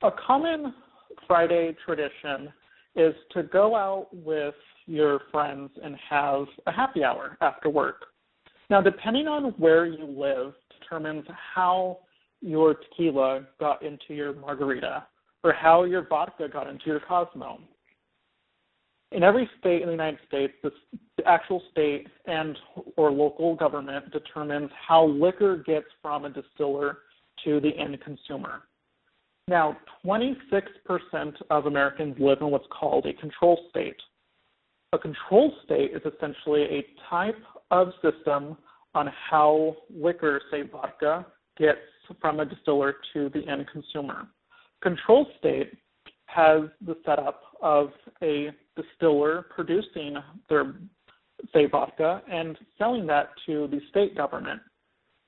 A common Friday tradition is to go out with your friends and have a happy hour after work. Now, depending on where you live determines how your tequila got into your margarita or how your vodka got into your Cosmo. In every state in the United States, the actual state and or local government determines how liquor gets from a distiller to the end consumer. Now, 26% of Americans live in what's called a control state. A control state is essentially a type of system on how liquor, say vodka, gets from a distiller to the end consumer. Control state has the setup of a distiller producing their, say, vodka and selling that to the state government.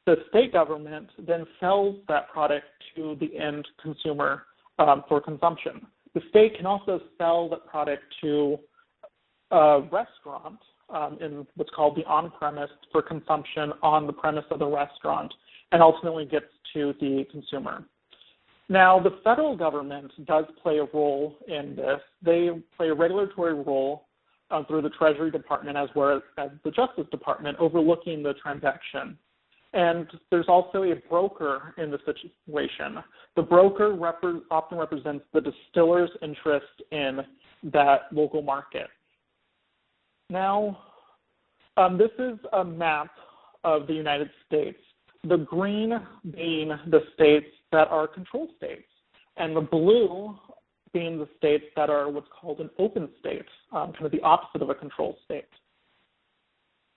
The state government then sells that product to the end consumer for consumption. The state can also sell that product to a restaurant in what's called the on-premise for consumption on the premise of the restaurant and ultimately gets to the consumer. Now, the federal government does play a role in this. They play a regulatory role through the Treasury Department as well as the Justice Department overlooking the transaction. And there's also a broker in the situation. The broker often represents the distiller's interest in that local market. Now, this is a map of the United States. The green being the states that are control states, and the blue being the states that are what's called an open state, kind of the opposite of a control state.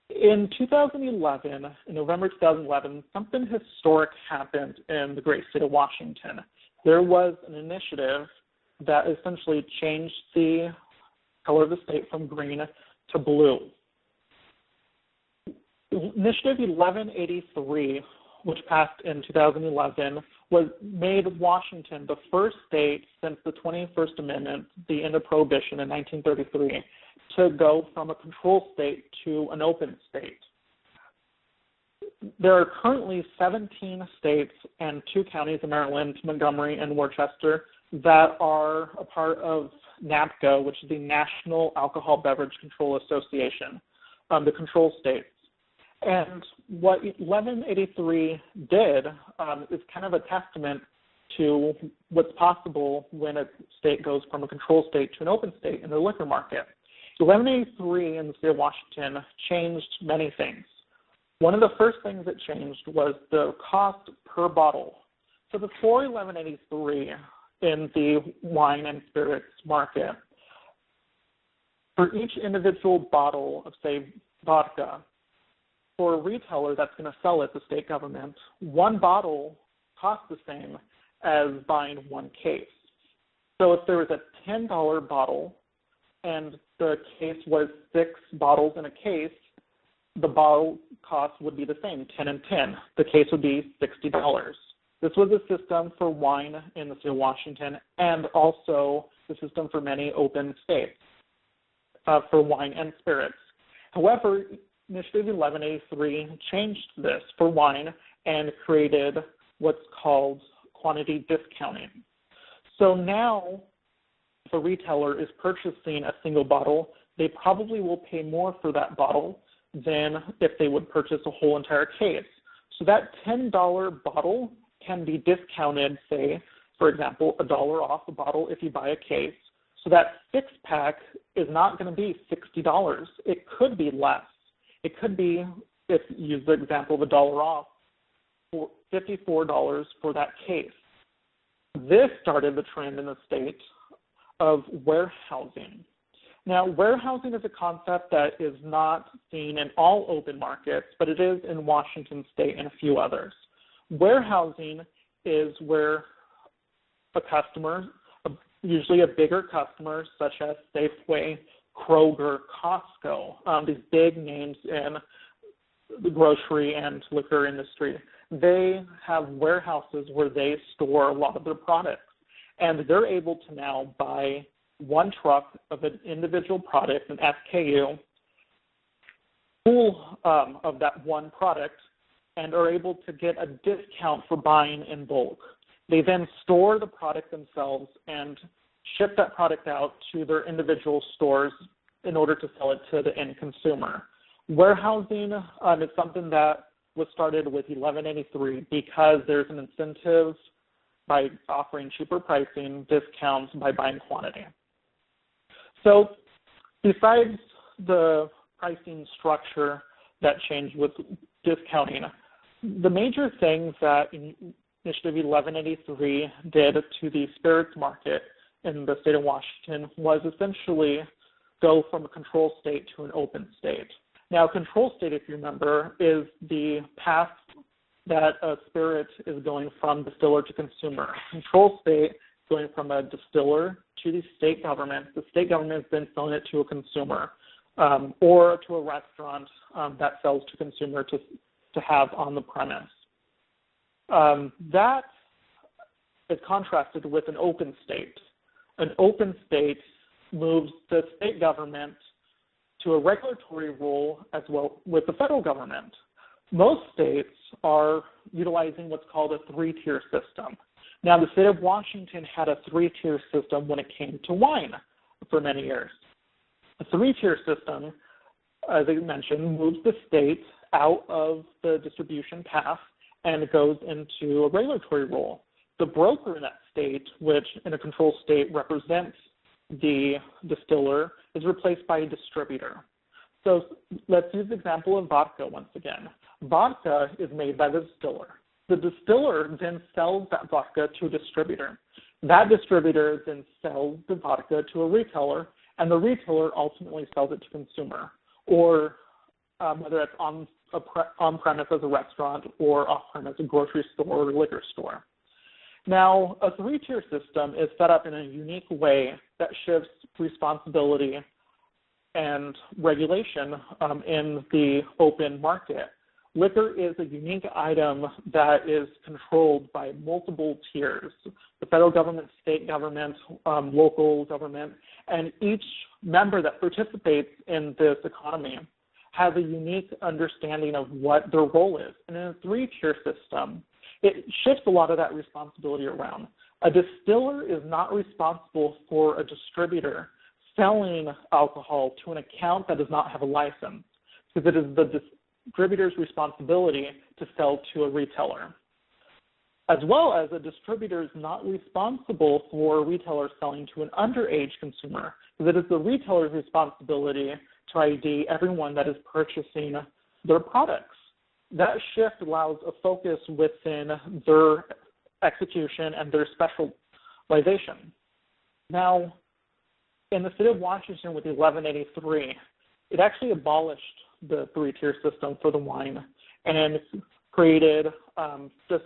In 2011, in November 2011, something historic happened in the great state of Washington. There was an initiative that essentially changed the color of the state from green to blue. Initiative 1183, which passed in 2011, made Washington the first state since the 21st Amendment, the end of prohibition in 1933, to go from a control state to an open state. There are currently 17 states and 2 counties in Maryland, Montgomery, and Worcester, that are a part of NABCO, which is the National Alcohol Beverage Control Association, the control states. And what 1183 did is kind of a testament to what's possible when a state goes from a control state to an open state in the liquor market. 1183 in the state of Washington changed many things. One of the first things it changed was the cost per bottle. So before 1183 in the wine and spirits market, for each individual bottle of, say, vodka, for a retailer that's going to sell it to state government, one bottle costs the same as buying one case. So if there was a $10 bottle and the case was 6 bottles in a case, the bottle cost would be the same, 10 and 10. The case would be $60. This was a system for wine in the state of Washington and also the system for many open states for wine and spirits. However, Initiative 1183 changed this for wine and created what's called quantity discounting. So now, if a retailer is purchasing a single bottle, they probably will pay more for that bottle than if they would purchase a whole entire case. So that $10 bottle can be discounted, say, for example, $1 off a bottle if you buy a case. So that 6-pack is not going to be $60. It could be less. It could be, if you use the example of $1 off, for $54 for that case. This started the trend in the state of warehousing. Now, warehousing is a concept that is not seen in all open markets, but it is in Washington state and a few others. Warehousing is where a customer, usually a bigger customer, such as Safeway, Kroger, Costco, these big names in the grocery and liquor industry, they have warehouses where they store a lot of their products. And they're able to now buy one truck of an individual product, an SKU, full of that one product, and are able to get a discount for buying in bulk. They then store the product themselves and ship that product out to their individual stores in order to sell it to the end consumer. Warehousing is something that was started with 1183 because there's an incentive by offering cheaper pricing, discounts by buying quantity. So besides the pricing structure that changed with discounting, the major things that Initiative 1183 did to the spirits market in the state of Washington was essentially go from a control state to an open state. Now, control state, if you remember, is the path that a spirit is going from distiller to consumer. Control state is going from a distiller to the state government. The state government is then selling it to a consumer or to a restaurant that sells to consumer to have on the premise. That is contrasted with an open state. An open state moves the state government to a regulatory role as well with the federal government. Most states are utilizing what's called a three-tier system. Now, the state of Washington had a three-tier system when it came to wine for many years. A three-tier system, as I mentioned, moves the state out of the distribution path and it goes into a regulatory role. The broker in that state, which in a control state represents the distiller, is replaced by a distributor. So let's use the example of vodka once again. Vodka is made by the distiller. The distiller then sells that vodka to a distributor. That distributor then sells the vodka to a retailer, and the retailer ultimately sells it to consumer, or whether it's on-premise as a restaurant or off-premise as a grocery store or liquor store. Now, a three-tier system is set up in a unique way that shifts responsibility and regulation in the open market. Liquor is a unique item that is controlled by multiple tiers, the federal government, state government, local government, and each member that participates in this economy has a unique understanding of what their role is. And in a three-tier system, it shifts a lot of that responsibility around. A distiller is not responsible for a distributor selling alcohol to an account that does not have a license, because it is the distributor's responsibility to sell to a retailer. As well as a distributor is not responsible for a retailer selling to an underage consumer, because it is the retailer's responsibility to ID everyone that is purchasing their products. That shift allows a focus within their execution and their specialization. Now, in the state of Washington with 1183, it actually abolished the three-tier system for the wine and created just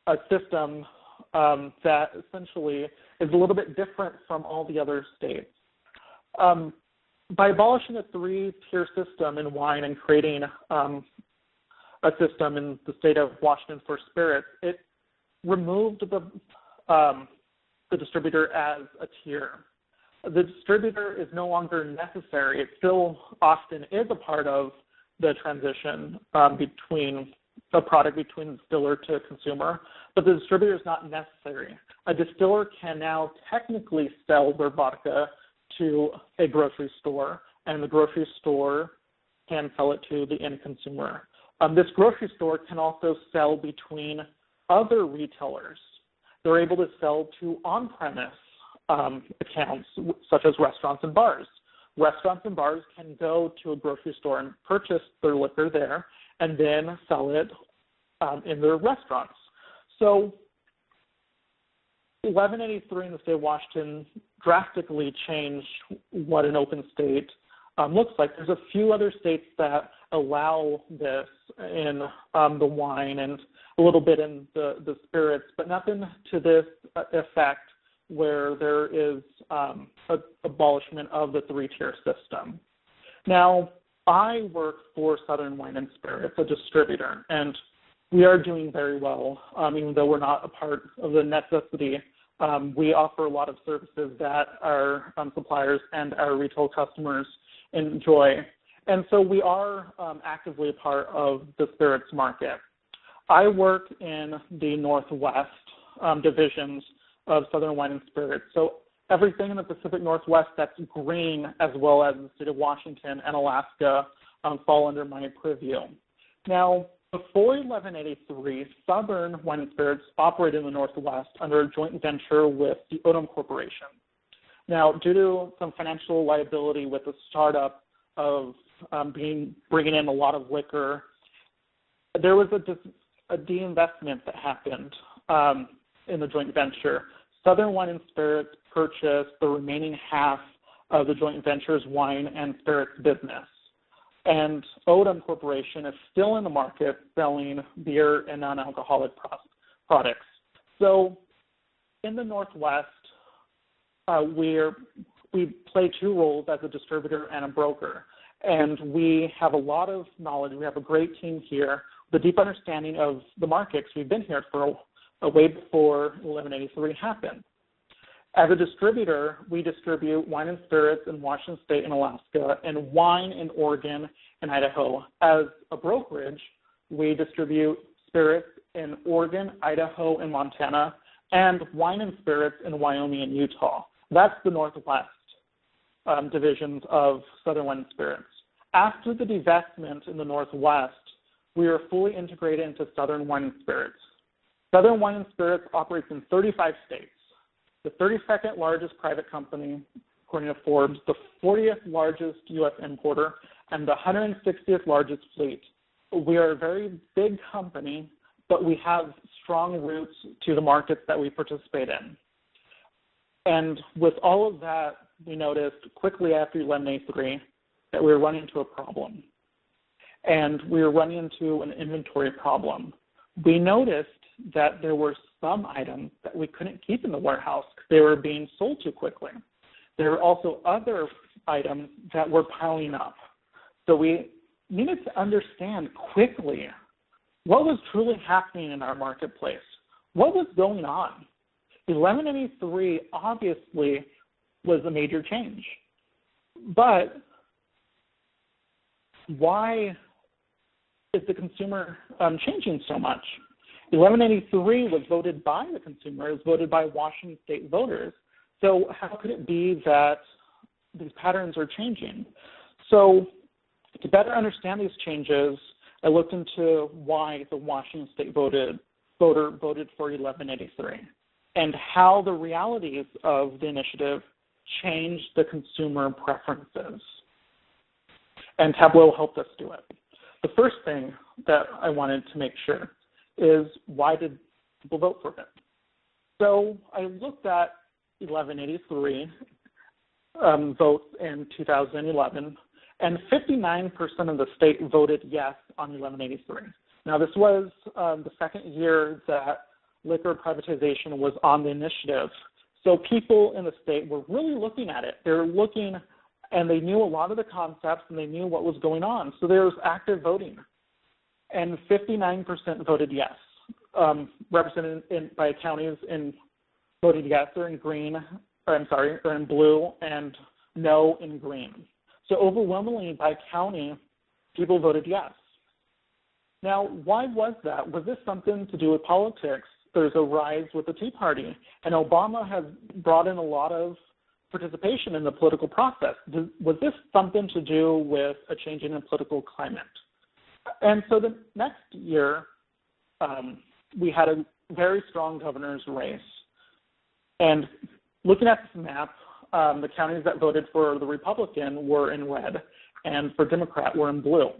a system that essentially is a little bit different from all the other states. By abolishing the three-tier system in wine and creating a system in the state of Washington for spirits, it removed the distributor as a tier. The distributor is no longer necessary. It still often is a part of the transition between a product between distiller to consumer, but the distributor is not necessary. A distiller can now technically sell their vodka to a grocery store, and the grocery store can sell it to the end consumer. This grocery store can also sell between other retailers. They're able to sell to on-premise accounts, such as restaurants and bars. Restaurants and bars can go to a grocery store and purchase their liquor there and then sell it in their restaurants. So 1183 in the state of Washington drastically changed what an open state looks like. There's a few other states that allow this in the wine and a little bit in the spirits, but nothing to this effect where there is abolishment of the three-tier system. Now, I work for Southern Wine and Spirits, a distributor, and we are doing very well, even though we're not a part of the necessity. We offer a lot of services that our suppliers and our retail customers enjoy. And so we are actively a part of the spirits market. I work in the Northwest divisions of Southern Wine and Spirits. So everything in the Pacific Northwest that's green, as well as the state of Washington and Alaska, fall under my purview. Now, before 1183, Southern Wine and Spirits operated in the Northwest under a joint venture with the Odom Corporation. Now, due to some financial liability with the startup of bringing in a lot of liquor, there was a de-investment that happened in the joint venture. Southern Wine and Spirits purchased the remaining half of the joint venture's wine and spirits business. And Odom Corporation is still in the market selling beer and non-alcoholic products. So in the Northwest, we play two roles as a distributor and a broker. And we have a lot of knowledge. We have a great team here, the deep understanding of the markets. We've been here for way before 1183 happened. As a distributor, we distribute wine and spirits in Washington State and Alaska, and wine in Oregon and Idaho. As a brokerage, we distribute spirits in Oregon, Idaho, and Montana, and wine and spirits in Wyoming and Utah. That's the Northwest divisions of Southern Wine and Spirits. After the divestment in the Northwest, we are fully integrated into Southern Wine and Spirits. Southern Wine and Spirits operates in 35 states. The 32nd largest private company, according to Forbes, the 40th largest U.S. importer, and the 160th largest fleet. We are a very big company, but we have strong roots to the markets that we participate in. And with all of that, we noticed quickly after 1183 that we were running into a problem. And we were running into an inventory problem. We noticed that there were some items that we couldn't keep in the warehouse because they were being sold too quickly. There were also other items that were piling up. So we needed to understand quickly what was truly happening in our marketplace. What was going on? 1183 obviously was a major change. But why is the consumer changing so much? 1183 was voted by the consumer, it was voted by Washington State voters. So how could it be that these patterns are changing? So to better understand these changes, I looked into why the Washington State voter voted for 1183 and how the realities of the initiative changed the consumer preferences. And Tableau helped us do it. The first thing that I wanted to make sure is, why did people vote for it? So I looked at 1183 votes in 2011, and 59% of the state voted yes on 1183. Now, this was the second year that liquor privatization was on the initiative. So people in the state were really looking at it. They were looking, and they knew a lot of the concepts, and they knew what was going on. So there was active voting. And 59% voted yes, represented by counties in voted yes or in green, or in blue, and no in green. So overwhelmingly by county, people voted yes. Now, why was that? Was this something to do with politics? There's a rise with the Tea Party, and Obama has brought in a lot of participation in the political process. Was this something to do with a change in the political climate? And so the next year, we had a very strong governor's race. And looking at this map, the counties that voted for the Republican were in red, and for Democrat were in blue.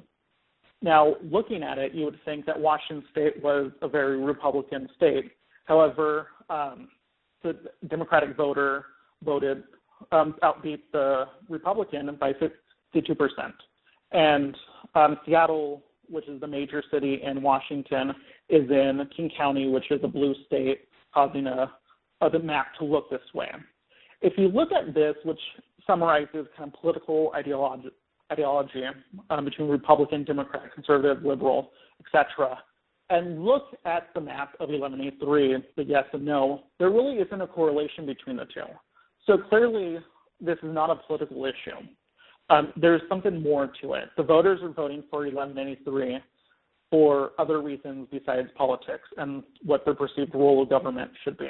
Now, looking at it, you would think that Washington State was a very Republican state. However, the Democratic voter voted outbeat the Republican by 52%. And Seattle, which is the major city in Washington, is in King County, which is a blue state, causing the map to look this way. If you look at this, which summarizes kind of political ideology between Republican, Democrat, conservative, liberal, etc., and look at the map of 1183, the yes and no, there really isn't a correlation between the two. So clearly, this is not a political issue. There's something more to it. The voters are voting for 1183 for other reasons besides politics and what their perceived role of government should be.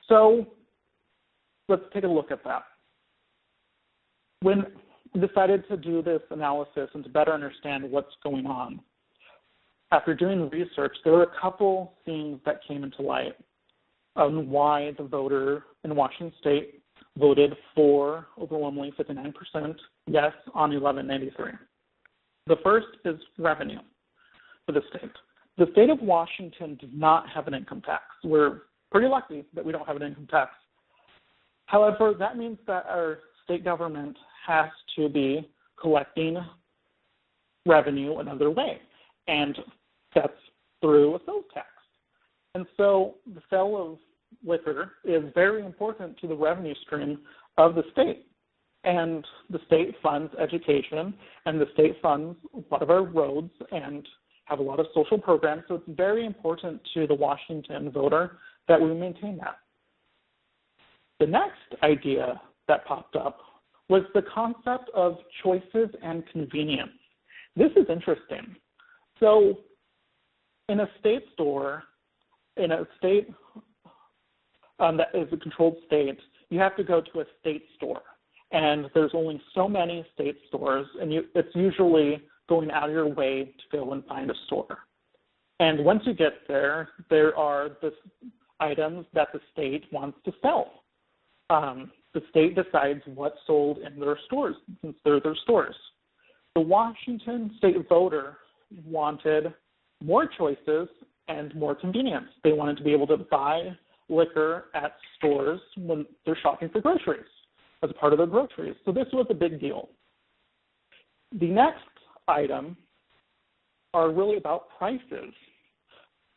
So let's take a look at that. When we decided to do this analysis and to better understand what's going on, after doing research, there were a couple things that came into light on why the voter in Washington State voted for overwhelmingly 59% yes on 1193. The first is revenue for the state. The state of Washington does not have an income tax. We're pretty lucky that we don't have an income tax. However, that means that our state government has to be collecting revenue another way, and that's through a sales tax. And so the sale of liquor is very important to the revenue stream of the state. And the state funds education, and the state funds a lot of our roads and have a lot of social programs. So it's very important to the Washington voter that we maintain that. The next idea that popped up was the concept of choices and convenience. This is interesting. So in a state store, in a state that is a controlled state, you have to go to a state store. And there's only so many state stores, and it's usually going out of your way to go and find a store. And once you get there, there are the items that the state wants to sell. The state decides what's sold in their stores, since they're their stores. The Washington state voter wanted more choices and more convenience. They wanted to be able to buy liquor at stores when they're shopping for groceries, as a part of their groceries. So this was a big deal. The next item are really about prices.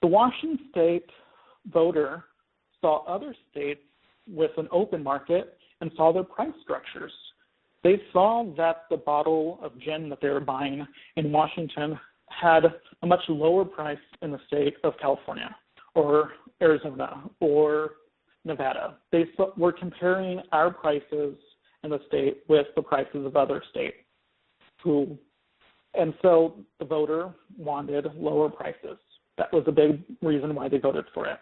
The Washington state voter saw other states with an open market and saw their price structures. They saw that the bottle of gin that they were buying in Washington had a much lower price in the state of California or Arizona or Nevada. They were comparing our prices in the state with the prices of other states. And so the voter wanted lower prices. That was a big reason why they voted for it.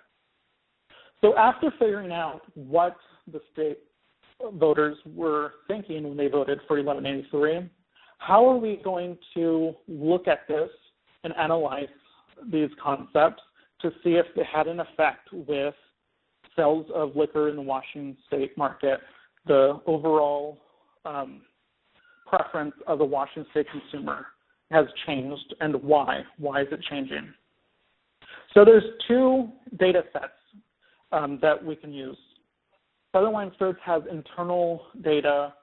So after figuring out what the state voters were thinking when they voted for 1183, how are we going to look at this and analyze these concepts to see if they had an effect with sales of liquor in the Washington state market, the overall preference of the Washington state consumer has changed, and why? Why is it changing? So there's two data sets that we can use. Southern Wine Spirits has internal data.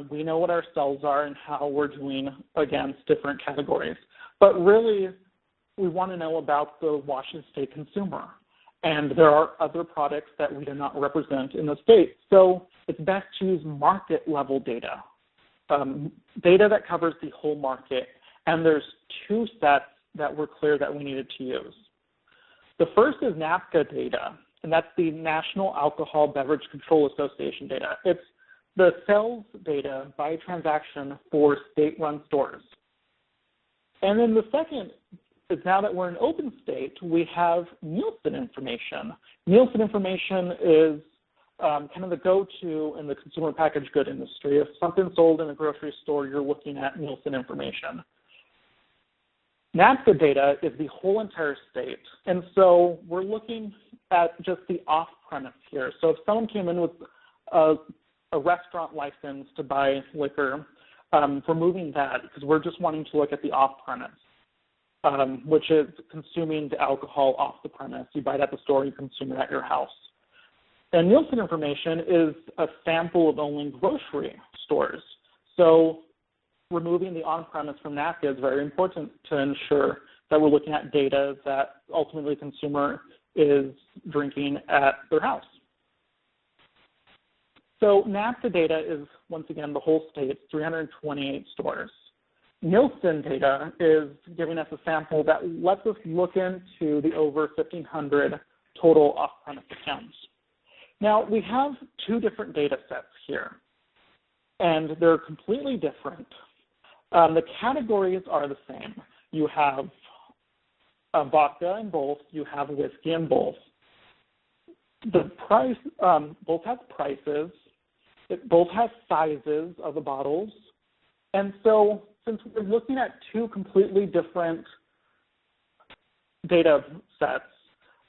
We know what our sales are and how we're doing against different categories. But really, we want to know about the Washington state consumer. And there are other products that we do not represent in the state. So it's best to use market level data, data that covers the whole market. And there's two sets that were clear that we needed to use. The first is NABCA data, and that's the National Alcohol Beverage Control Association data. It's the sales data by transaction for state-run stores. And then the second is, now that we're an open state, we have Nielsen information. Nielsen information is kind of the go-to in the consumer packaged good industry. If something's sold in a grocery store, you're looking at Nielsen information. NABCA data is the whole entire state, and so we're looking at just the off-premise here. So if someone came in with a restaurant license to buy liquor, removing that because we're just wanting to look at the off-premise, which is consuming the alcohol off the premise. You buy it at the store, you consume it at your house. And Nielsen information is a sample of only grocery stores. So removing the on-premise from NABCA is very important to ensure that we're looking at data that ultimately the consumer is drinking at their house. So NABCA data is, once again, the whole state, 328 stores. Nielsen data is giving us a sample that lets us look into the over 1,500 total off-premise accounts. Now, we have two different data sets here, and they're completely different. The categories are the same. You have vodka in both. You have whiskey in both. The price, both have prices. It both has sizes of the bottles. And so since we're looking at two completely different data sets,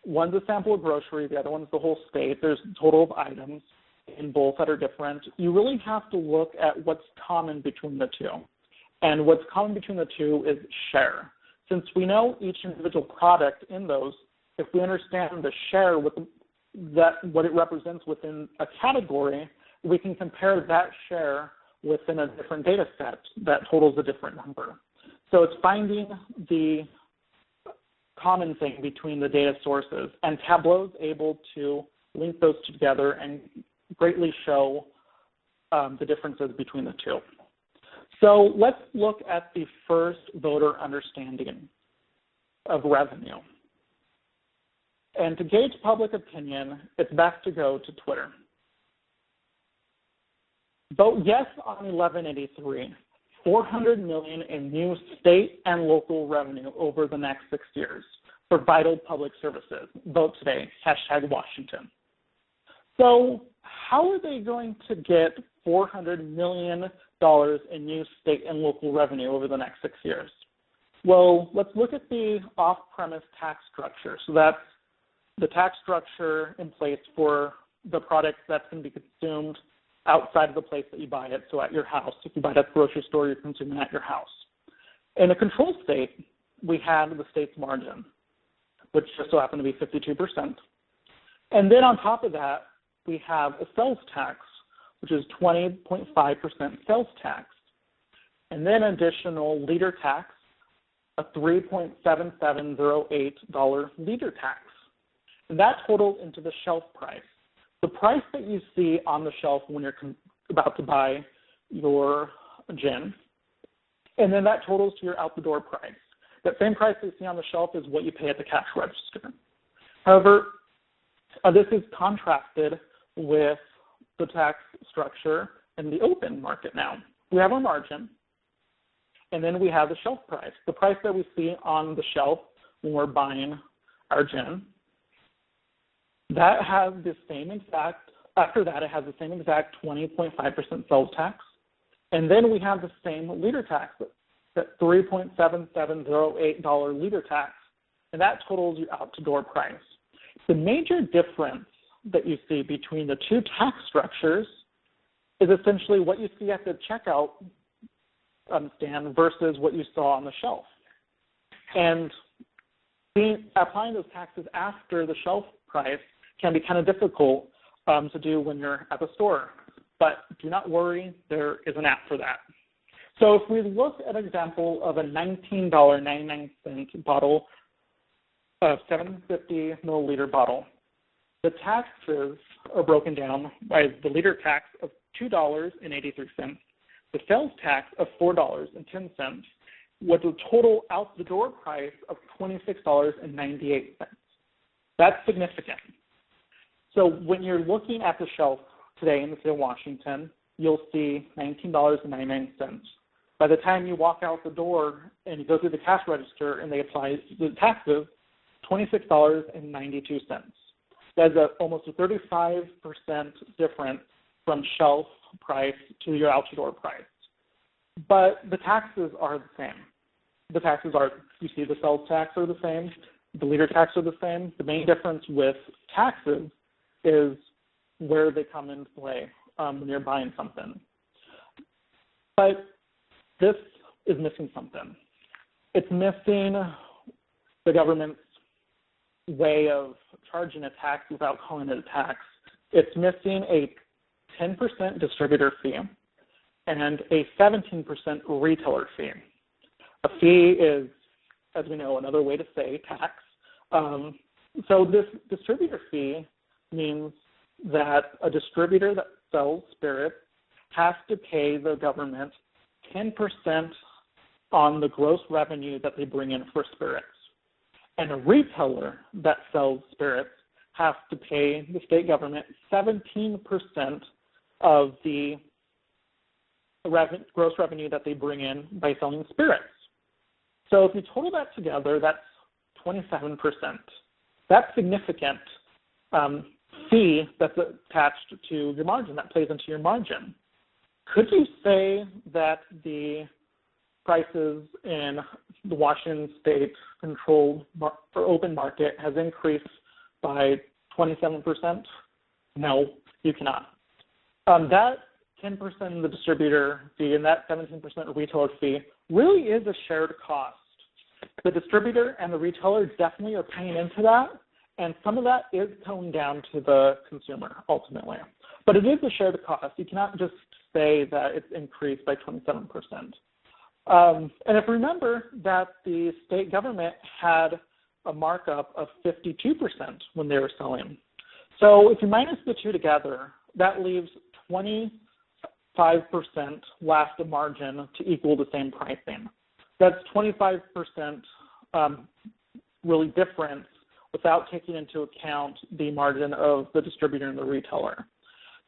one's a sample of grocery, the other one's the whole state. There's a total of items in both that are different. You really have to look at what's common between the two. And what's common between the two is share. Since we know each individual product in those, if we understand the share with what it represents within a category, we can compare that share within a different data set that totals a different number. So it's finding the common thing between the data sources, and Tableau is able to link those together and greatly show the differences between the two. So let's look at the first voter understanding of revenue. And to gauge public opinion, it's best to go to Twitter. Vote yes on 1183, 400 million in new state and local revenue over the next 6 years for vital public services. Vote today, #Washington. So how are they going to get $400 million in new state and local revenue over the next 6 years? Well, let's look at the off-premise tax structure. So that's the tax structure in place for the product that's going to be consumed outside of the place that you buy it, so at your house. If you buy it at the grocery store, you're consuming it at your house. In a control state, we had the state's margin, which just so happened to be 52%. And then on top of that, we have a sales tax, which is 20.5% sales tax. And then additional liter tax, a $3.7708 liter tax. And that totals into the shelf price. The price that you see on the shelf when you're about to buy your gin, and then that totals to your out-the-door price. That same price that you see on the shelf is what you pay at the cash register. However, this is contrasted with the tax structure in the open market now. We have our margin, and then we have the shelf price, the price that we see on the shelf when we're buying our gin. That has the same exact, after that it has the same exact 20.5% sales tax. And then we have the same liter tax, that $3.7708 liter tax, and that totals your out-the-door price. The major difference that you see between the two tax structures is essentially what you see at the checkout stand versus what you saw on the shelf. And applying those taxes after the shelf price can be kind of difficult to do when you're at the store. But do not worry, there is an app for that. So if we look at an example of a $19.99 bottle of 750 milliliter bottle, the taxes are broken down by the liter tax of $2.83, the sales tax of $4.10, with a total out-the-door price of $26.98. That's significant. So when you're looking at the shelf today in the state of Washington, you'll see $19.99. By the time you walk out the door and you go through the cash register and they apply the taxes, $26.92. That's almost a 35% difference from shelf price to your out-the-door price. But the taxes are the same. The taxes are, you see the sales tax are the same, the liter tax are the same. The main difference with taxes is where they come into play when you're buying something. But this is missing something. It's missing the government's way of charging a tax without calling it a tax. It's missing a 10% distributor fee and a 17% retailer fee. A fee is, as we know, another way to say tax. So this distributor fee means that a distributor that sells spirits has to pay the government 10% on the gross revenue that they bring in for spirits. And a retailer that sells spirits has to pay the state government 17% of the gross revenue that they bring in by selling spirits. So if you total that together, that's 27%. That's significant fee that's attached to your margin, that plays into your margin. Could you say that the prices in the Washington state controlled or open market has increased by 27%? No, you cannot. That 10% in the distributor fee and that 17% retailer fee really is a shared cost. The distributor and the retailer definitely are paying into that, and some of that is toned down to the consumer ultimately. But it is a shared cost. You cannot just say that it's increased by 27%. And if you remember that the state government had a markup of 52% when they were selling. So if you minus the two together, that leaves 25% left of margin to equal the same pricing. That's 25% really difference without taking into account the margin of the distributor and the retailer.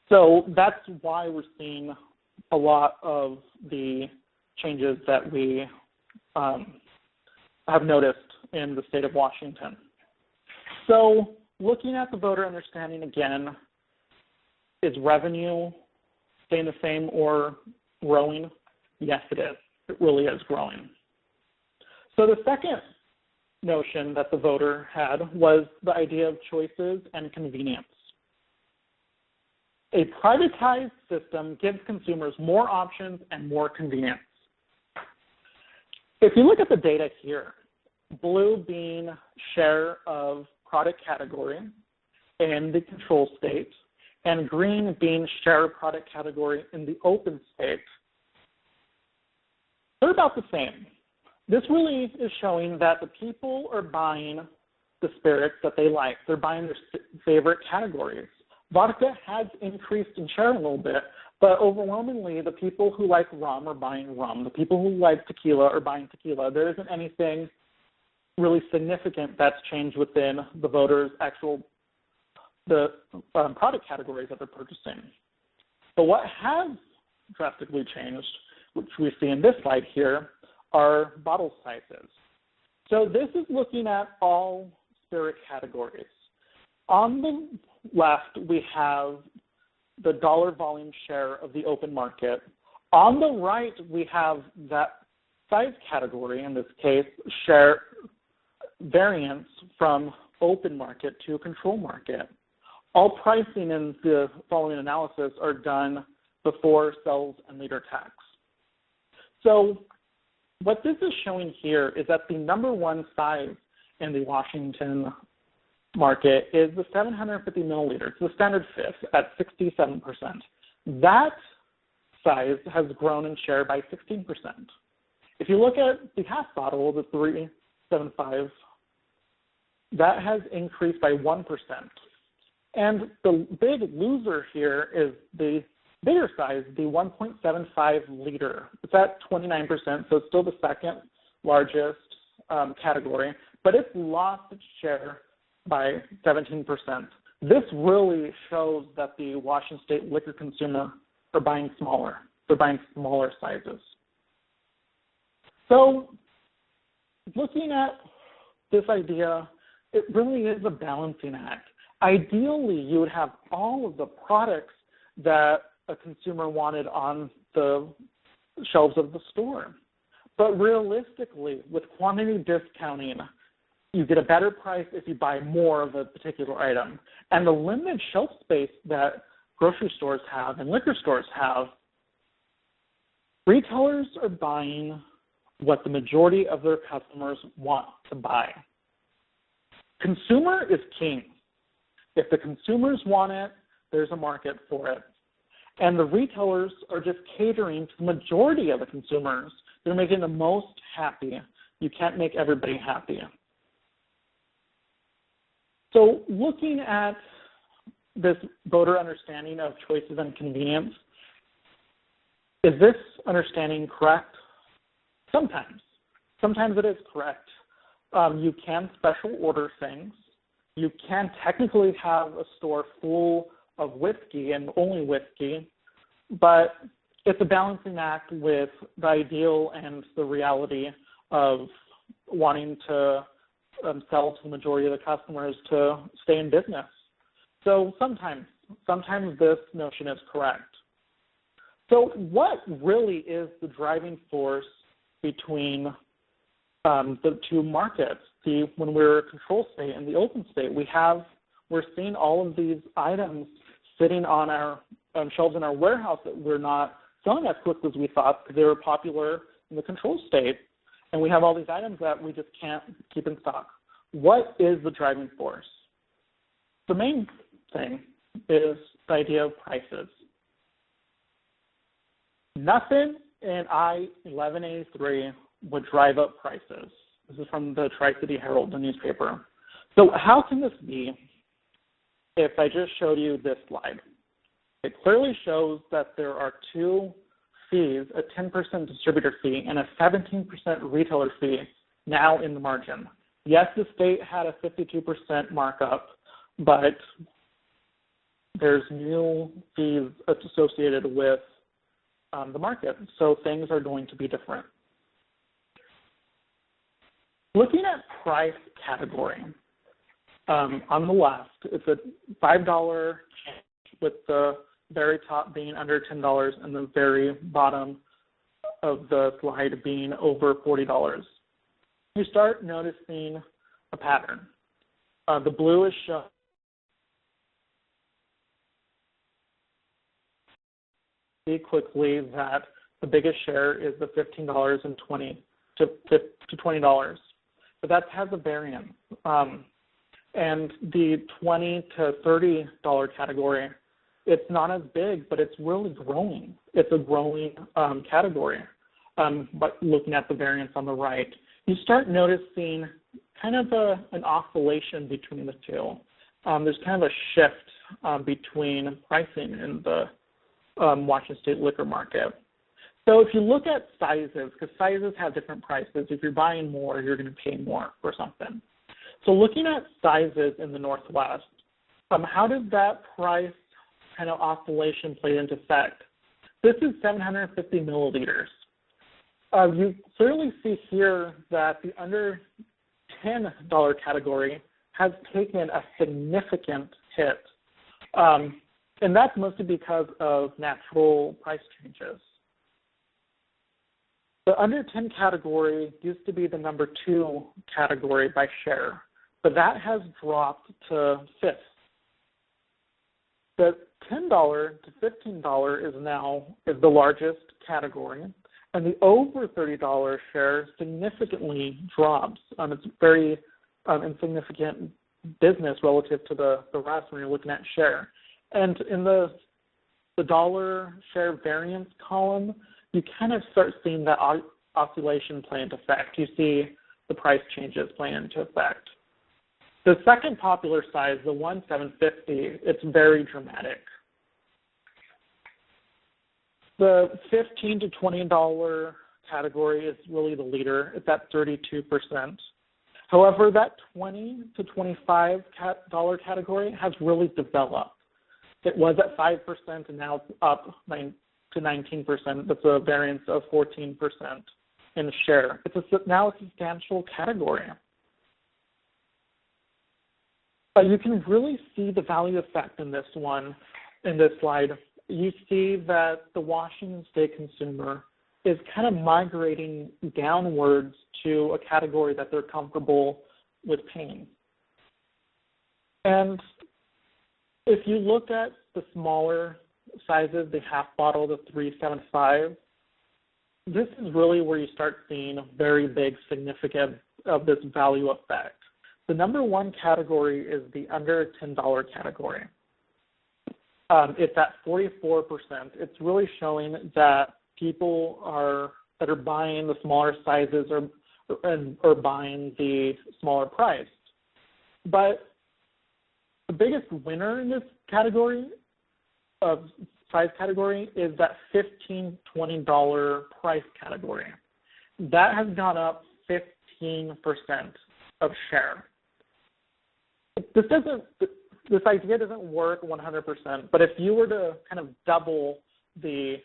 So that's why we're seeing a lot of the changes that we have noticed in the state of Washington. So looking at the voter understanding again, is revenue staying the same or growing? Yes, it is. It really is growing. So the second notion that the voter had was the idea of choices and convenience. A privatized system gives consumers more options and more convenience. If you look at the data here, blue being share of product category in the control state, and green being share of product category in the open state, they're about the same. This really is showing that the people are buying the spirits that they like. They're buying their favorite categories. Vodka has increased in share a little bit, but overwhelmingly the people who like rum are buying rum. The people who like tequila are buying tequila. There isn't anything really significant that's changed within the voters' the product categories that they're purchasing. But what has drastically changed, which we see in this slide here, are bottle sizes. So this is looking at all spirit categories. On the left, we have the dollar volume share of the open market. On the right, we have that size category, in this case, share variance from open market to control market. All pricing in the following analysis are done before sales and leader tax. So what this is showing here is that the number one size in the Washington market is the 750 milliliters, the standard fifth at 67%. That size has grown in share by 16%. If you look at the half bottle, the 375, that has increased by 1%. And the big loser here is the bigger size, the 1.75 liter. It's at 29%, so it's still the second largest category, but it's lost its share by 17%. This really shows that the Washington state liquor consumer are buying smaller. They're buying smaller sizes. So looking at this idea, it really is a balancing act. Ideally, you would have all of the products that a consumer wanted on the shelves of the store. But realistically, with quantity discounting, you get a better price if you buy more of a particular item. And the limited shelf space that grocery stores have and liquor stores have, retailers are buying what the majority of their customers want to buy. Consumer is king. If the consumers want it, there's a market for it. And the retailers are just catering to the majority of the consumers. They're making the most happy. You can't make everybody happy. So looking at this voter understanding of choices and convenience, is this understanding correct? Sometimes. Sometimes it is correct. You can special order things. You can technically have a store full of whiskey and only whiskey, but it's a balancing act with the ideal and the reality of wanting to sell to the majority of the customers to stay in business. So sometimes this notion is correct. So what really is the driving force between the two markets? When we're a control state and the open state, we're seeing all of these items sitting on our shelves in our warehouse that we're not selling as quickly as we thought because they were popular in the control state. And we have all these items that we just can't keep in stock. What is the driving force? The main thing is the idea of prices. Nothing in I-1183 would drive up prices. This is from the Tri-City Herald, the newspaper. So how can this be if I just showed you this slide? It clearly shows that there are two fees, a 10% distributor fee and a 17% retailer fee now in the margin. Yes, the state had a 52% markup, but there's new fees associated with the market, so things are going to be different. Looking at price category, on the left, it's a $5 change with the very top being under $10 and the very bottom of the slide being over $40. You start noticing a pattern. The blue is showing quickly that the biggest share is the $15 and to $20, but that has a variance. And the $20 to $30 category, it's not as big, but it's really growing. It's a growing category. But looking at the variance on the right, you start noticing kind of an oscillation between the two. There's kind of a shift between pricing in the Washington State liquor market. So if you look at sizes, because sizes have different prices, if you're buying more, you're going to pay more for something. So looking at sizes in the Northwest, how does that price kind of oscillation play into effect? This is 750 milliliters. You clearly see here that the under $10 category has taken a significant hit. And that's mostly because of natural price changes. The under 10 category used to be the number 2 category by share, but that has dropped to 5th. The $10 to $15 is the largest category, and the over $30 share significantly drops. It's very insignificant business relative to the rest when you're looking at share. And in the dollar share variance column, you kind of start seeing that oscillation play into effect. You see the price changes play into effect. The second popular size, the 1-750, it's very dramatic. The $15 to $20 category is really the leader. It's at 32%. However, that $20 to $25 category has really developed. It was at 5%, and now it's up to 19%. That's a variance of 14% in share. It's now a substantial category. But you can really see the value effect in this slide. You see that the Washington State consumer is kind of migrating downwards to a category that they're comfortable with paying. And if you look at the smaller sizes, the half bottle, the 375, this is really where you start seeing a very big significance of this value effect. The number 1 category is the under $10 category. It's at 44%. It's really showing that people that are buying the smaller sizes or buying the smaller priced. But the biggest winner in this category of size category is that $15, $20 price category. That has gone up 15% of share. This idea doesn't work 100%, but if you were to kind of double the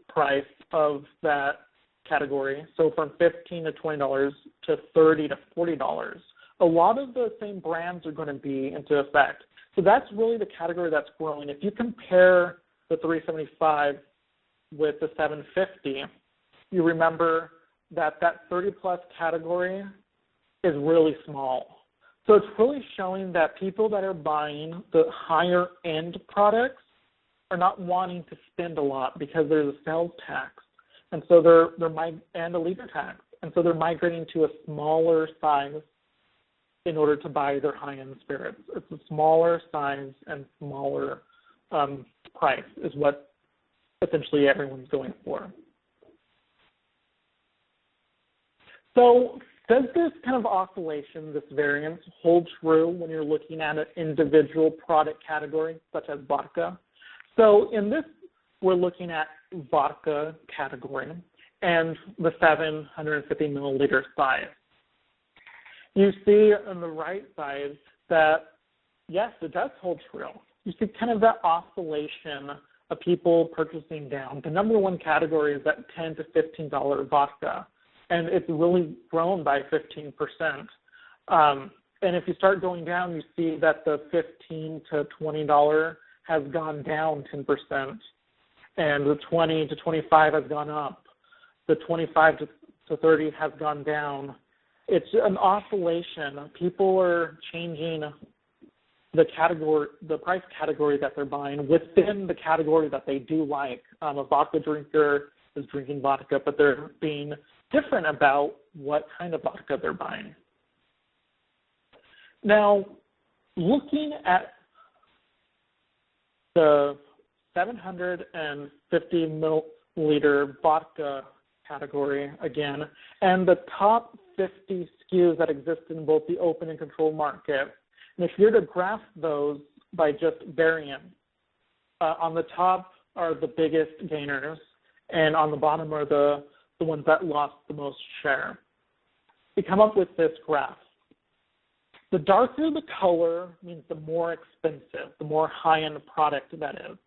price of that category, so from $15 to $20 to $30 to $40, a lot of the same brands are going to be into effect. So that's really the category that's growing. If you compare the $375 with the $750, you remember that 30-plus category is really small. So it's really showing that people that are buying the higher-end products are not wanting to spend a lot because there's a sales tax, and so and a leader tax, and so they're migrating to a smaller size in order to buy their high-end spirits. It's a smaller size and smaller price is what essentially everyone's going for. So does this kind of oscillation, this variance, hold true when you're looking at an individual product category, such as vodka? So in this, we're looking at vodka category and the 750 milliliter size. You see on the right side that, yes, it does hold true. You see kind of that oscillation of people purchasing down. The number one category is that $10 to $15 vodka, and it's really grown by 15%. And if you start going down, you see that the $15 to $20 has gone down 10%, and the 20 to 25 has gone up. The 25 to 30 has gone down. It's an oscillation. People are changing the category, the price category that they're buying within the category that they do like. A vodka drinker is drinking vodka, but they're being different about what kind of vodka they're buying. Now, looking at the 750 milliliter vodka category again, and the top 50 SKUs that exist in both the open and controlled market. And if you're to graph those by just variance, on the top are the biggest gainers, and on the bottom are the ones that lost the most share. We come up with this graph. The darker the color means the more expensive, the more high-end product that is.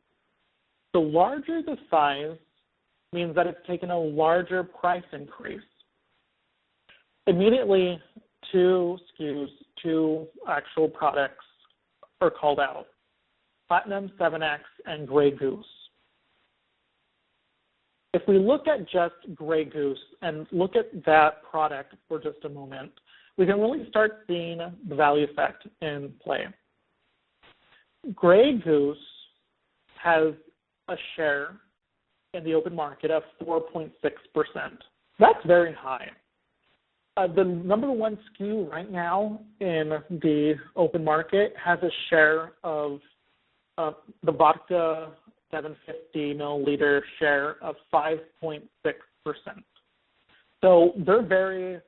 The larger the size means that it's taken a larger price increase. Immediately, two SKUs, two actual products are called out: Platinum 7X and Grey Goose. If we look at just Grey Goose and look at that product for just a moment, we can really start seeing the value effect in play. Grey Goose has a share in the open market of 4.6%. That's very high. The number one SKU right now in the open market has a share of the vodka 750 milliliter share of 5.6%. So they're very, it's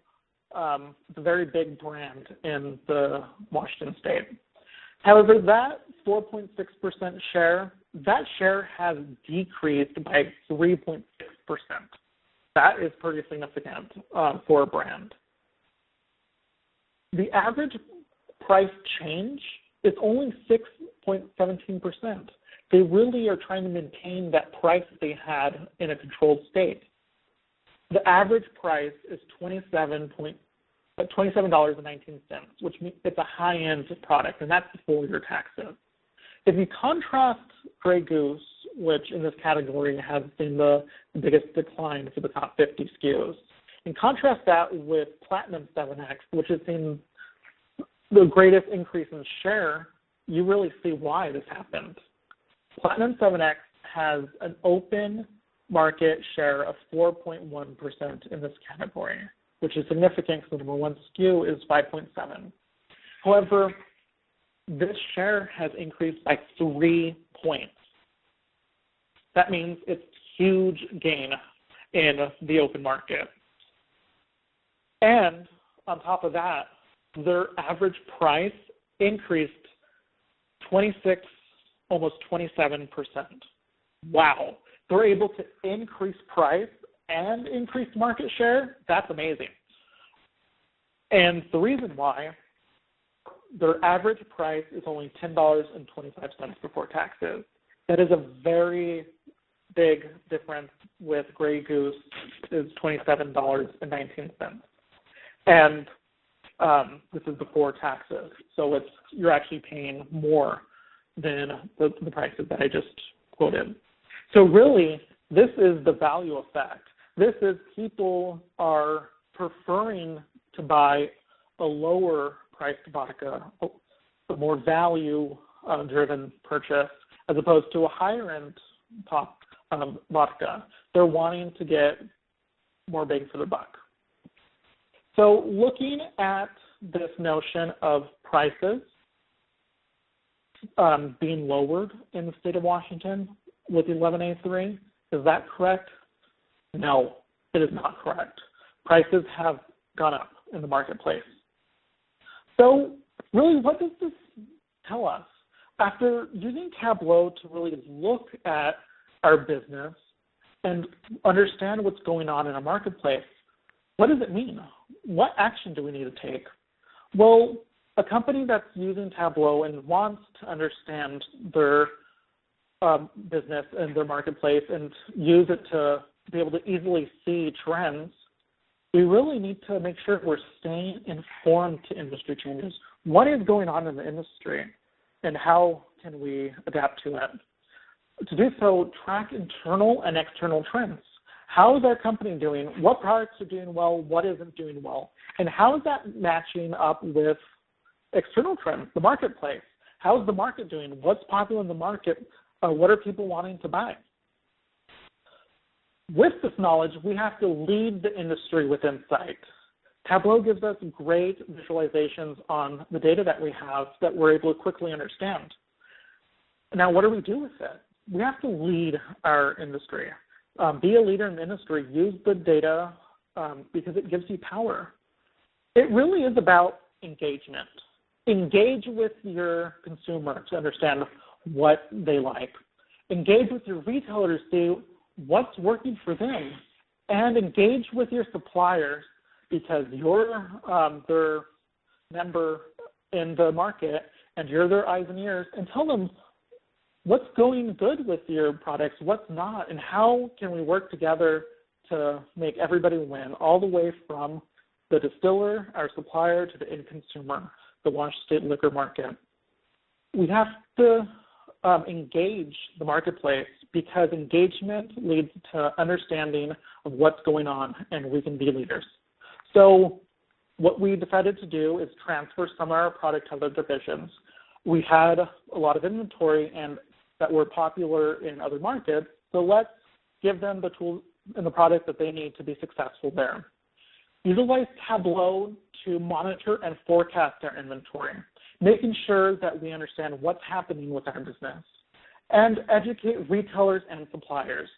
a very big brand in the Washington state. However, that 4.6% share, that share has decreased by 3.6%. That is pretty significant for a brand. The average price change is only 6.17%. They really are trying to maintain that price that they had in a controlled state. The average price is $27.19, which means it's a high-end product, and that's before your taxes. If you contrast Grey Goose, which in this category has been the biggest decline for the top 50 SKUs, and contrast that with Platinum 7X, which has seen the greatest increase in share, you really see why this happened. Platinum 7X has an open market share of 4.1% in this category, which is significant because the number one SKU is 5.7. However, this share has increased by 3 points. That means it's huge gain in the open market. And on top of that, their average price increased 26, almost 27%. Wow. They're able to increase price and increase market share. That's amazing. And the reason why, their average price is only $10.25 before taxes. That is a very, big difference with Grey Goose is $27.19. And this is before taxes. So you're actually paying more than the prices that I just quoted. So really, this is the value effect. This is people are preferring to buy a lower priced vodka, a more value driven purchase, as opposed to a higher end top vodka. They're wanting to get more bang for the buck. So looking at this notion of prices being lowered in the state of Washington with 11A3, is that correct? No, it is not correct. Prices have gone up in the marketplace. So really, what does this tell us? After using Tableau to really look at our business and understand what's going on in our marketplace, what does it mean? What action do we need to take? Well, a company that's using Tableau and wants to understand their business and their marketplace and use it to be able to easily see trends, we really need to make sure we're staying informed to industry changes. What is going on in the industry and how can we adapt to it? To do so, track internal and external trends. How is our company doing? What products are doing well? What isn't doing well? And how is that matching up with external trends, the marketplace? How is the market doing? What's popular in the market? What are people wanting to buy? With this knowledge, we have to lead the industry with insight. Tableau gives us great visualizations on the data that we have that we're able to quickly understand. Now, what do we do with it? We have to lead our industry. Be a leader in the industry. Use the data because it gives you power. It really is about engagement. Engage with your consumer to understand what they like. Engage with your retailers to see what's working for them. And engage with your suppliers because you're their member in the market and you're their eyes and ears, and tell them what's going good with your products, what's not, and how can we work together to make everybody win, all the way from the distiller, our supplier, to the end consumer, the Washington State liquor market. We have to engage the marketplace because engagement leads to understanding of what's going on, and we can be leaders. So what we decided to do is transfer some of our product to other divisions. We had a lot of inventory and that were popular in other markets, so let's give them the tools and the product that they need to be successful there. Utilize Tableau to monitor and forecast our inventory, making sure that we understand what's happening with our business, and educate retailers and suppliers.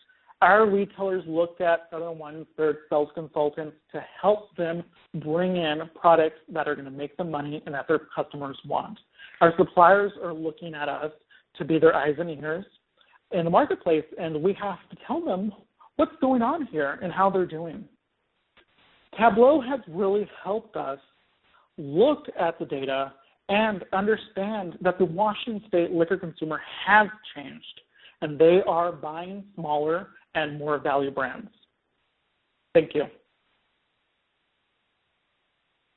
Our retailers looked at Southern One-Third sales consultants to help them bring in products that are going to make them money and that their customers want. Our suppliers are looking at us to be their eyes and ears in the marketplace, and we have to tell them what's going on here and how they're doing. Tableau has really helped us look at the data and understand that the Washington State liquor consumer has changed, and they are buying smaller and more value brands. Thank you.